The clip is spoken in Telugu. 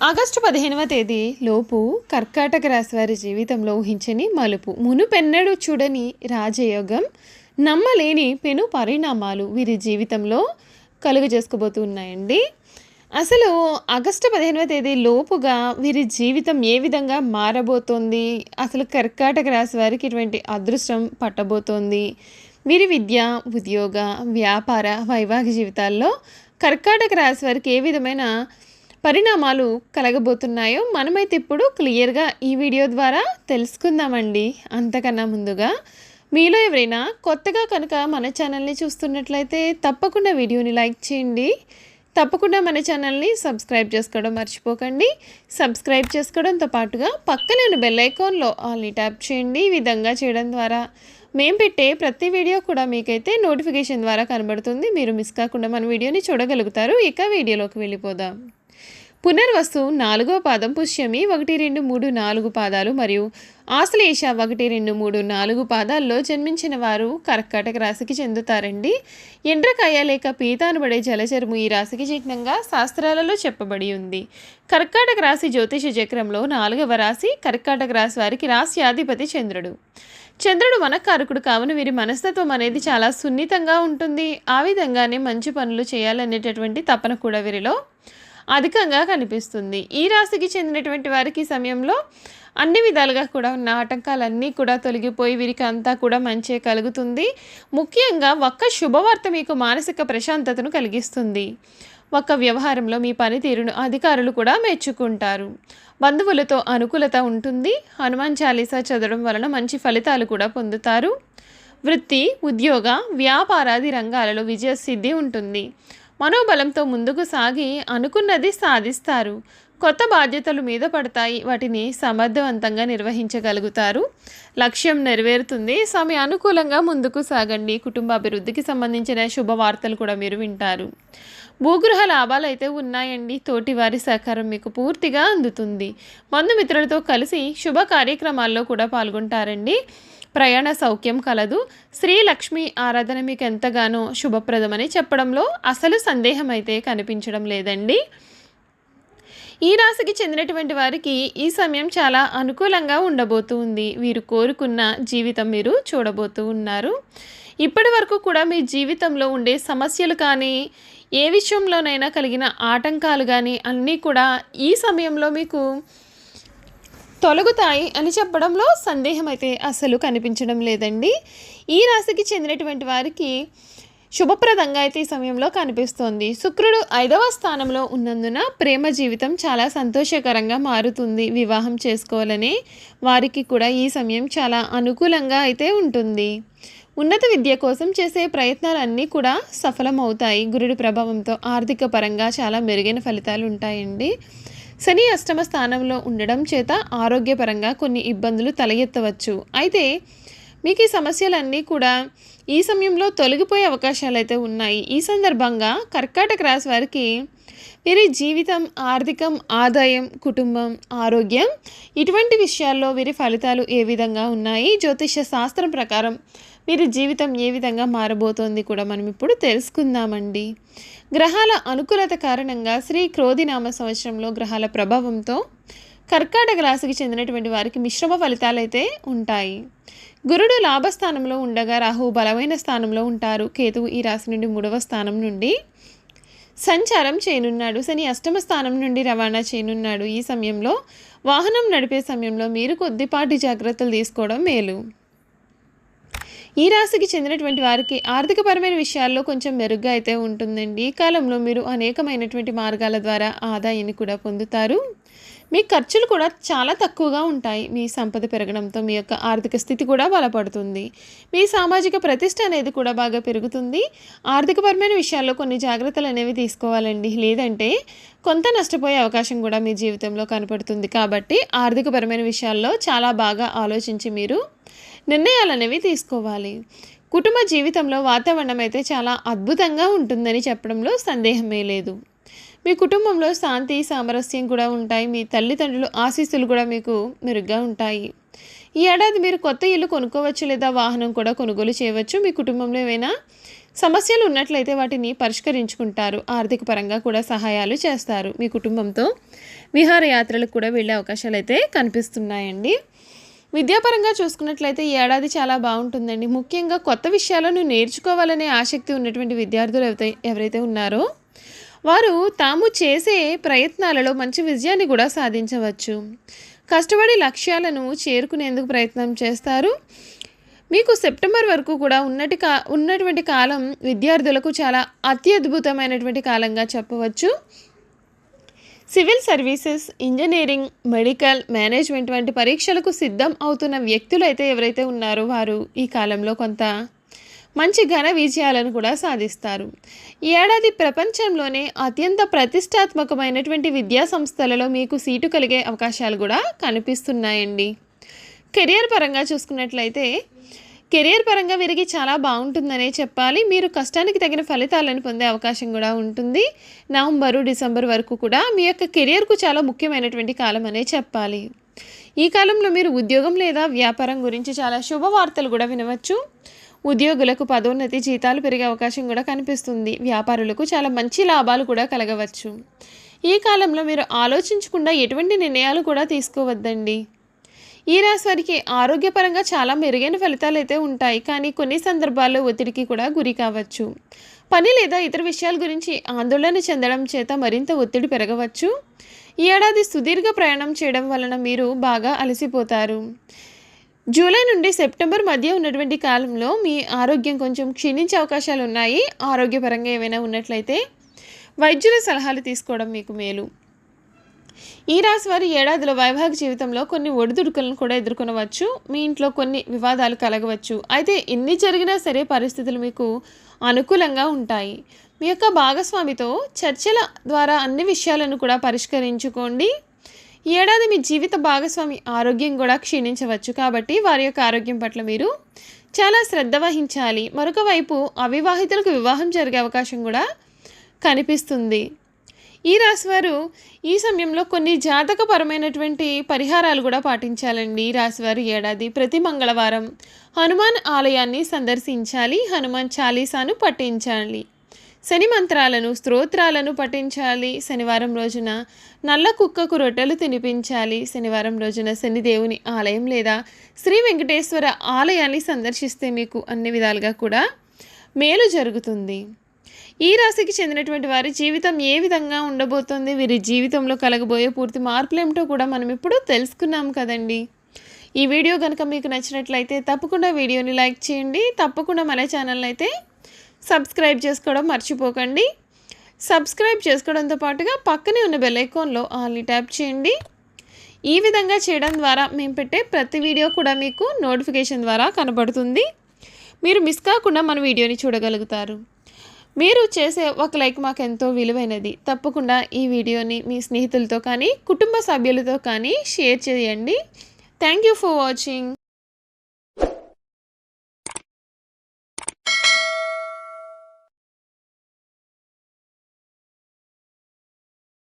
ఆగస్టు 15వ తేదీ లోపు కర్కాటక రాశి వారి జీవితంలో ఊహించని మలుపు, మునుపెన్నడూ చూడని రాజయోగం, నమ్మలేని పెను పరిణామాలు వీరి జీవితంలో కలుగజేసుకోబోతున్నాయండి. అసలు ఆగస్టు 15వ తేదీ లోపుగా వీరి జీవితం ఏ విధంగా మారబోతోంది, అసలు కర్కాటక రాశి వారికి ఇటువంటి అదృష్టం పట్టబోతోంది, వీరి విద్య, ఉద్యోగ, వ్యాపార, వైవాహిక జీవితాల్లో కర్కాటక రాశి వారికి ఏ విధమైన పరిణామాలు కలగబోతున్నాయో మనమైతే ఇప్పుడు క్లియర్గా ఈ వీడియో ద్వారా తెలుసుకుందామండి. అంతకన్నా ముందుగా మీలో ఎవరైనా కొత్తగా కనుక మన ఛానల్ని చూస్తున్నట్లయితే తప్పకుండా వీడియోని లైక్ చేయండి. తప్పకుండా మన ఛానల్ని సబ్స్క్రైబ్ చేసుకోవడం మర్చిపోకండి. సబ్స్క్రైబ్ చేసుకోవడంతో పాటుగా పక్కనే ఉన్న బెల్ ఐకాన్లో ఆల్ని ట్యాప్ చేయండి. ఈ విధంగా చేయడం ద్వారా మేము పెట్టే ప్రతి వీడియో కూడా మీకైతే నోటిఫికేషన్ ద్వారా కనబడుతుంది. మీరు మిస్ కాకుండా మన వీడియోని చూడగలుగుతారు. ఇక వీడియోలోకి వెళ్ళిపోదాం. పునర్వసు 4వ పాదం, పుష్యమి 1, 2, 3, 4 పాదాలు మరియు ఆశ్లేష 1, 2, 3, 4 పాదాల్లో జన్మించిన వారు కర్కాటక రాశికి చెందుతారండి. ఎండ్రకాయ లేక పీత అనబడే జలచరము ఈ రాశికి చిహ్నంగా శాస్త్రాలలో చెప్పబడి ఉంది. కర్కాటక రాశి జ్యోతిష చక్రంలో 4వ రాశి. కర్కాటక రాశి వారికి రాశ్యాధిపతి చంద్రుడు. చంద్రుడు మనకారకుడు కావున వీరి మనస్తత్వం అనేది చాలా సున్నితంగా ఉంటుంది. ఆ విధంగానే మంచి పనులు చేయాలనేటటువంటి తపన కూడా వీరిలో అధికంగా కనిపిస్తుంది. ఈ రాశికి చెందినటువంటి వారికి సమయంలో అన్ని విధాలుగా కూడా ఉన్న ఆటంకాలన్నీ కూడా తొలగిపోయి వీరికి అంతా కూడా మంచి కలుగుతుంది. ముఖ్యంగా ఒక్క శుభవార్త మీకు మానసిక ప్రశాంతతను కలిగిస్తుంది. ఒక్క వ్యవహారంలో మీ పనితీరును అధికారులు కూడా మెచ్చుకుంటారు. బంధువులతో అనుకూలత ఉంటుంది. హనుమాన్ చాలీసా చదవడం వలన మంచి ఫలితాలు కూడా పొందుతారు. వృత్తి, ఉద్యోగ, వ్యాపారాది రంగాలలో విజయసిద్ధి ఉంటుంది. మనోబలంతో ముందుకు సాగి అనుకున్నది సాధిస్తారు. కొత్త బాధ్యతలు మీద పడతాయి. వాటిని సమర్థవంతంగా నిర్వహించగలుగుతారు. లక్ష్యం నెరవేరుతుంది. సమయ అనుకూలంగా ముందుకు సాగండి. కుటుంబ అభివృద్ధికి సంబంధించిన శుభవార్తలు కూడా మీరు వింటారు. భూగృహ లాభాలు అయితే ఉన్నాయండి. తోటి వారి సహకారం మీకు పూర్తిగా అందుతుంది. బంధుమిత్రులతో కలిసి శుభ కార్యక్రమాల్లో కూడా పాల్గొంటారండి. ప్రయాణ సౌఖ్యం కలదు. శ్రీ లక్ష్మి ఆరాధన మీకు ఎంతగానో శుభప్రదమని చెప్పడంలో అసలు సందేహం అయితే కనిపించడం లేదండి. ఈ రాశికి చెందినటువంటి వారికి ఈ సమయం చాలా అనుకూలంగా ఉండబోతుంది. వీరు కోరుకున్న జీవితం మీరు చూడబోతూ ఉన్నారు. ఇప్పటి వరకు కూడా మీ జీవితంలో ఉండే సమస్యలు కానీ, ఏ విషయంలోనైనా కలిగిన ఆటంకాలు కానీ అన్నీ కూడా ఈ సమయంలో మీకు తొలగుతాయి అని చెప్పడంలో సందేహం అయితే అసలు కనిపించడం లేదండి. ఈ రాశికి చెందినటువంటి వారికి శుభప్రదంగా అయితే ఈ సమయంలో కనిపిస్తోంది. శుక్రుడు 5వ స్థానంలో ఉన్నందున ప్రేమ జీవితం చాలా సంతోషకరంగా మారుతుంది. వివాహం చేసుకోవాలని వారికి కూడా ఈ సమయం చాలా అనుకూలంగా అయితే ఉంటుంది. ఉన్నత విద్య కోసం చేసే ప్రయత్నాలన్నీ కూడా సఫలమవుతాయి. గురుడి ప్రభావంతో ఆర్థిక పరంగా చాలా మెరుగైన ఫలితాలు ఉంటాయండి. శని అష్టమ స్థానంలో ఉండడం చేత ఆరోగ్యపరంగా కొన్ని ఇబ్బందులు తలెత్తవచ్చు. అయితే మీకు ఈ సమస్యలన్నీ కూడా ఈ సమయంలో తొలగిపోయే అవకాశాలు అయితే ఉన్నాయి. ఈ సందర్భంగా కర్కాటక రాశి వారికి వీరి జీవితం, ఆర్థికం, ఆదాయం, కుటుంబం, ఆరోగ్యం ఇటువంటి విషయాల్లో వీరి ఫలితాలు ఏ విధంగా ఉన్నాయి, జ్యోతిష శాస్త్రం ప్రకారం వీరి జీవితం ఏ విధంగా మారబోతోంది కూడా మనం ఇప్పుడు తెలుసుకుందామండి. గ్రహాల అనుకూలత కారణంగా శ్రీ క్రోధినామ సంవత్సరంలో గ్రహాల ప్రభావంతో కర్కాటక రాశికి చెందినటువంటి వారికి మిశ్రమ ఫలితాలు అయితే ఉంటాయి. గురుడు లాభస్థానంలో ఉండగా రాహు బలమైన స్థానంలో ఉంటారు. కేతువు ఈ రాశి నుండి 3వ స్థానం నుండి సంచారం చేయనున్నాడు. శని అష్టమ స్థానం నుండి రవాణా చేయనున్నాడు. ఈ సమయంలో వాహనం నడిపే సమయంలో మీరు కొద్దిపాటి జాగ్రత్తలు తీసుకోవడం మేలు. ఈ రాశికి చెందినటువంటి వారికి ఆర్థికపరమైన విషయాల్లో కొంచెం మెరుగ్గా అయితే ఉంటుందండి. ఈ కాలంలో మీరు అనేకమైనటువంటి మార్గాల ద్వారా ఆదాయాన్ని కూడా పొందుతారు. మీ ఖర్చులు కూడా చాలా తక్కువగా ఉంటాయి. మీ సంపద పెరగడంతో మీ యొక్క ఆర్థిక స్థితి కూడా బలపడుతుంది. మీ సామాజిక ప్రతిష్ట అనేది కూడా బాగా పెరుగుతుంది. ఆర్థికపరమైన విషయాల్లో కొన్ని జాగ్రత్తలు అనేవి తీసుకోవాలండి. లేదంటే కొంత నష్టపోయే అవకాశం కూడా మీ జీవితంలో కనపడుతుంది. కాబట్టి ఆర్థికపరమైన విషయాల్లో చాలా బాగా ఆలోచించి మీరు నిర్ణయాలు అనేవి తీసుకోవాలి. కుటుంబ జీవితంలో వాతావరణం అయితే చాలా అద్భుతంగా ఉంటుందని చెప్పడంలో సందేహమే లేదు. మీ కుటుంబంలో శాంతి, సామరస్యం కూడా ఉంటాయి. మీ తల్లిదండ్రులు ఆశీస్సులు కూడా మీకు మెరుగ్గా ఉంటాయి. ఈ ఏడాది మీరు కొత్త ఇల్లు కొనుక్కోవచ్చు లేదా వాహనం కూడా కొనుగోలు చేయవచ్చు. మీ కుటుంబంలో ఏమైనా సమస్యలు ఉన్నట్లయితే వాటిని పరిష్కరించుకుంటారు. ఆర్థిక పరంగా కూడా సహాయాలు చేస్తారు. మీ కుటుంబంతో విహారయాత్రలకు కూడా వెళ్ళే అవకాశాలు అయితే కనిపిస్తున్నాయండి. విద్యాపరంగా చూసుకున్నట్లయితే ఈ ఏడాది చాలా బాగుంటుందండి. ముఖ్యంగా కొత్త విషయాలను నేర్చుకోవాలనే ఆసక్తి ఉన్నటువంటి విద్యార్థులు ఎవరైతే ఉన్నారో వారు తాము చేసే ప్రయత్నాలలో మంచి విజయాన్ని కూడా సాధించవచ్చు. కష్టపడి లక్ష్యాలను చేరుకునేందుకు ప్రయత్నం చేస్తారు. మీకు సెప్టెంబర్ వరకు కూడా ఉన్నటువంటి కాలం విద్యార్థులకు చాలా అత్యద్భుతమైనటువంటి కాలంగా చెప్పవచ్చు. Civil services, engineering, medical, management వంటి పరీక్షలకు సిద్ధం అవుతున్న వ్యక్తులు అయితే ఎవరైతే ఉన్నారో వారు ఈ కాలంలో కొంత మంచి ఘన విజయాలను కూడా సాధిస్తారు. ఈ ఏడాది ప్రపంచంలోనే అత్యంత ప్రతిష్టాత్మకమైనటువంటి విద్యా సంస్థలలో మీకు సీటు కలిగే అవకాశాలు కూడా కనిపిస్తున్నాయండి. కెరియర్ పరంగా చూసుకున్నట్లయితే కెరియర్ పరంగా వీరికి చాలా బాగుంటుందనే చెప్పాలి. మీరు కష్టానికి తగిన ఫలితాలను పొందే అవకాశం కూడా ఉంటుంది. నవంబరు, డిసెంబర్ వరకు కూడా మీ యొక్క కెరియర్కు చాలా ముఖ్యమైనటువంటి కాలం అనే చెప్పాలి. ఈ కాలంలో మీరు ఉద్యోగం లేదా వ్యాపారం గురించి చాలా శుభవార్తలు కూడా వినవచ్చు. ఉద్యోగులకు పదోన్నతి, జీతాలు పెరిగే అవకాశం కూడా కనిపిస్తుంది. వ్యాపారులకు చాలా మంచి లాభాలు కూడా కలగవచ్చు. ఈ కాలంలో మీరు ఆలోచించకుండా ఎటువంటి నిర్ణయాలు కూడా తీసుకోవద్దండి. ఈ రాశి వారికి ఆరోగ్యపరంగా చాలా మెరుగైన ఫలితాలు అయితే ఉంటాయి, కానీ కొన్ని సందర్భాల్లో ఒత్తిడికి కూడా గురి కావచ్చు. పని లేదా ఇతర విషయాల గురించి ఆందోళన చెందడం చేత మరింత ఒత్తిడి పెరగవచ్చు. ఈ ఏడాది సుదీర్ఘ ప్రయాణం చేయడం వలన మీరు బాగా అలసిపోతారు. జూలై నుండి సెప్టెంబర్ మధ్య ఉన్నటువంటి కాలంలో మీ ఆరోగ్యం కొంచెం క్షీణించే అవకాశాలు ఉన్నాయి. ఆరోగ్యపరంగా ఏమైనా ఉన్నట్లయితే వైద్యుల సలహాలు తీసుకోవడం మీకు మేలు. ఈ రాశి వారి ఏడాదిలో వైవాహిక జీవితంలో కొన్ని ఒడిదుడుకులను కూడా ఎదుర్కొనవచ్చు. మీ ఇంట్లో కొన్ని వివాదాలు కలగవచ్చు. అయితే ఎన్ని జరిగినా సరే పరిస్థితులు మీకు అనుకూలంగా ఉంటాయి. మీ యొక్క భాగస్వామితో చర్చల ద్వారా అన్ని విషయాలను కూడా పరిష్కరించుకోండి. ఈ ఏడాది మీ జీవిత భాగస్వామి ఆరోగ్యం కూడా క్షీణించవచ్చు, కాబట్టి వారి యొక్క ఆరోగ్యం పట్ల మీరు చాలా శ్రద్ధ వహించాలి. మరొక వైపు అవివాహితులకు వివాహం జరిగే అవకాశం కూడా కనిపిస్తుంది. ఈ రాశివారు ఈ సమయంలో కొన్ని జాతకపరమైనటువంటి పరిహారాలు కూడా పాటించాలండి. ఈ రాశివారు ఏడాది ప్రతి మంగళవారం హనుమాన్ ఆలయాన్ని సందర్శించాలి. హనుమాన్ చాలీసాను పఠించాలి. శని మంత్రాలను, స్తోత్రాలను పఠించాలి. శనివారం రోజున నల్ల కుక్కకు రొట్టెలు తినిపించాలి. శనివారం రోజున శనిదేవుని ఆలయం లేదా శ్రీ వెంకటేశ్వర ఆలయాన్ని సందర్శిస్తే మీకు అన్ని విధాలుగా కూడా మేలు జరుగుతుంది. ఈ రాశికి చెందినటువంటి వారి జీవితం ఏ విధంగా ఉండబోతోంది, వీరి జీవితంలో కలగబోయే పూర్తి మార్పులు ఏమిటో కూడా మనం ఇప్పుడు తెలుసుకున్నాం కదండి. ఈ వీడియో కనుక మీకు నచ్చినట్లయితే తప్పకుండా వీడియోని లైక్ చేయండి. తప్పకుండా మన ఛానల్ని అయితే సబ్స్క్రైబ్ చేసుకోవడం మర్చిపోకండి. సబ్స్క్రైబ్ చేసుకోవడంతో పాటుగా పక్కనే ఉన్న బెల్ ఐకాన్లో ఆల్ని ట్యాప్ చేయండి. ఈ విధంగా చేయడం ద్వారా మేము పెట్టే ప్రతి వీడియో కూడా మీకు నోటిఫికేషన్ ద్వారా కనబడుతుంది. మీరు మిస్ కాకుండా మన వీడియోని చూడగలుగుతారు. మీరు చేసే ఒక లైక్ మాకు ఎంతో విలువైనది. తప్పకుండా ఈ వీడియోని మీ స్నేహితులతో కానీ కుటుంబ సభ్యులతో కానీ షేర్ చేయండి. Thank you for watching.